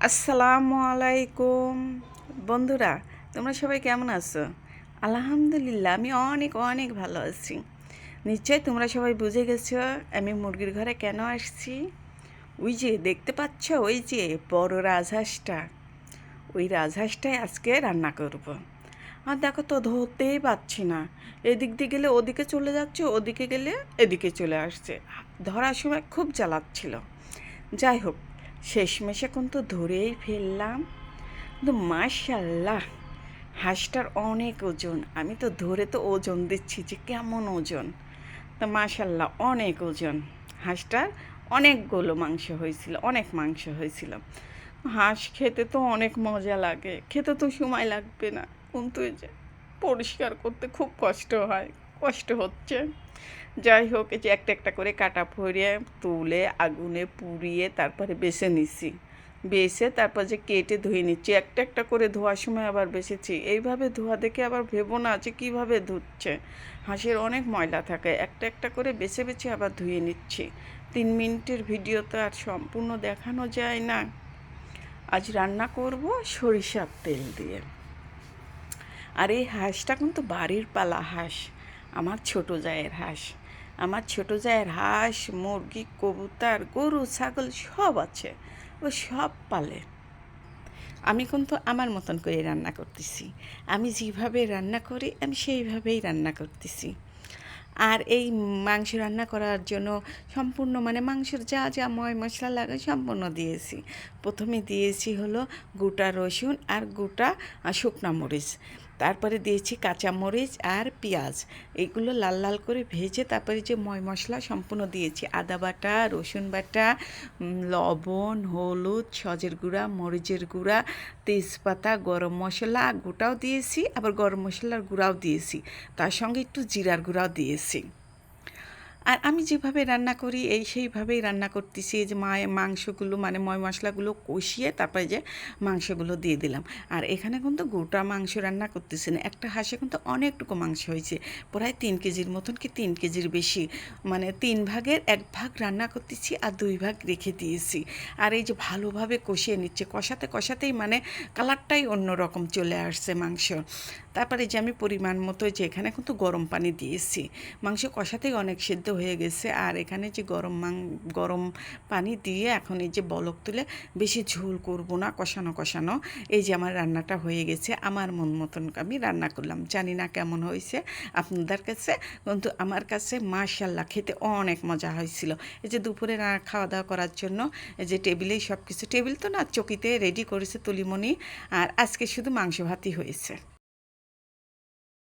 আসসালামু আলাইকুম বন্ধুরা, তোমরা সবাই কেমন আছো? আলহামদুলিল্লাহ, আমি অনেক অনেক ভালো আছি। নিশ্চয়ই তোমরা সবাই বুঝে গেছো আমি মুরগির ঘরে কেন আসছি। ওই যে দেখতে পাচ্ছ, ওই যে বড় রাজহাঁসটা, ওই রাজহাঁসটাই আজকে রান্না করব। আর দেখো তো, ধরতেই পাচ্ছি না। এদিক দিয়ে গেলে ওদিকে চলে যাচ্ছে, ওদিকে গেলে এদিকে চলে আসছে। ধরার সময় খুব জ্বালাচ্ছিল। যাই হোক, শেষমেশ এখন তো ধরেই ফেললাম। কিন্তু মাশাল্লাহ, হাঁসটার অনেক ওজন। আমি তো ধরে তো ওজন দিচ্ছি যে কেমন ওজন। তো মাশাল্লাহ অনেক ওজন হাঁসটার। অনেকগুলো মাংস হয়েছিল, অনেক মাংস হয়েছিল। হাঁস খেতে তো অনেক মজা লাগে, খেতে তো সময় লাগবে না, কিন্তু এই যে পরিষ্কার করতে খুব কষ্ট হয়, কষ্ট হচ্ছে। যাই হোক, এই যে একটা একটা করে কাটা ফরিয়ে তুলে আগুনে পুড়িয়ে তারপরে বেছে নিচ্ছি। বেছে তারপর যে কেটে ধুয়ে নিচ্ছি। একটা একটা করে ধোয়ার সময় আবার বেছেছি। এইভাবে ধোয়া দেখে আবার ভেবো না যে কীভাবে ধুচ্ছে। হাঁসের অনেক ময়লা থাকে। একটা একটা করে বেছে বেছে আবার ধুয়ে নিচ্ছি। 3 মিনিটের ভিডিও তো আর সম্পূর্ণ দেখানো যায় না। আজ রান্না করব সরিষার তেল দিয়ে। আর এই হাঁসটা কিন্তু বাড়ির পালা হাঁস, আমার ছোট জায়ের হাঁস। আমার ছোট জায়ের হাঁস, মুরগি, কবুতর, গরু, ছাগল সব আছে। ও সব পালে। আমি কিন্তু আমার মতন করে রান্না করতেছি। আমি যেভাবে রান্না করি আমি সেইভাবেই রান্না করতেছি। আর এই মাংস রান্না করার জন্য সম্পূর্ণ মানে মাংসের যা যা মশলা লাগে সম্পূর্ণ দিয়েছি। প্রথমে দিয়েছি হলো গোটা রসুন আর গোটা শুকনা মরিচ। তারপরে দিয়েছি কাঁচামরিচ আর পেঁয়াজ। এইগুলো লাল লাল করে ভেজে তারপরে যে মশলা সম্পূর্ণ দিয়েছি। আদা বাটা, রসুন বাটা, লবণ, হলুদ, সজের গুঁড়া, মরিচের গুঁড়া, তেজপাতা, গরম মশলা গোটাও দিয়েছি, আবার গরম মশলার গুঁড়াও দিয়েছি। তার সঙ্গে একটু জিরার গুঁড়াও দিয়েছি। আর আমি যেভাবে রান্না করি সেইভাবেই রান্না করতেছি। এই যে মাংসগুলো মানে মশলাগুলো কষিয়ে তারপরে যে মাংসগুলো দিয়ে দিলাম। আর এখানে কিন্তু গোটা মাংস রান্না করতেছি না। একটা হাঁসে কিন্তু অনেকটুকু মাংস হয়েছে, প্রায় 3 কেজির মতন, কি 3 কেজির বেশি। মানে 3 ভাগের 1 ভাগ রান্না করতেছি আর 2 ভাগ রেখে দিয়েছি। আর এই যে ভালোভাবে কষিয়ে নিচ্ছে, কষাতে কষাতেই মানে কালারটাই অন্যরকম চলে আসছে মাংস। তারপরে যে আমি পরিমাণ মতো যে এখানে কিন্তু গরম পানি দিয়েছি। মাংস কষাতেই অনেক সেদ্ধ হয়ে গেছে। আর এখানে যে গরম পানি দিয়ে এখন এই যে বলক তুলে, বেশি ঝোল করব না, কষানো কষানো। এই যে আমার রান্নাটা হয়ে গেছে, আমার মন মতন আমি রান্না করলাম। জানি না কেমন হয়েছে আপনাদের কাছে, কিন্তু আমার কাছে মাশাল্লাহ খেতে অনেক মজা হয়েছিল। এই যে দুপুরে খাওয়া দাওয়া করার জন্য এই যে টেবিলেই সব কিছু, টেবিল তো না, চকিতে রেডি করেছে তুলিমণি। আর আজকে শুধু মাংস ভাতই হয়েছে।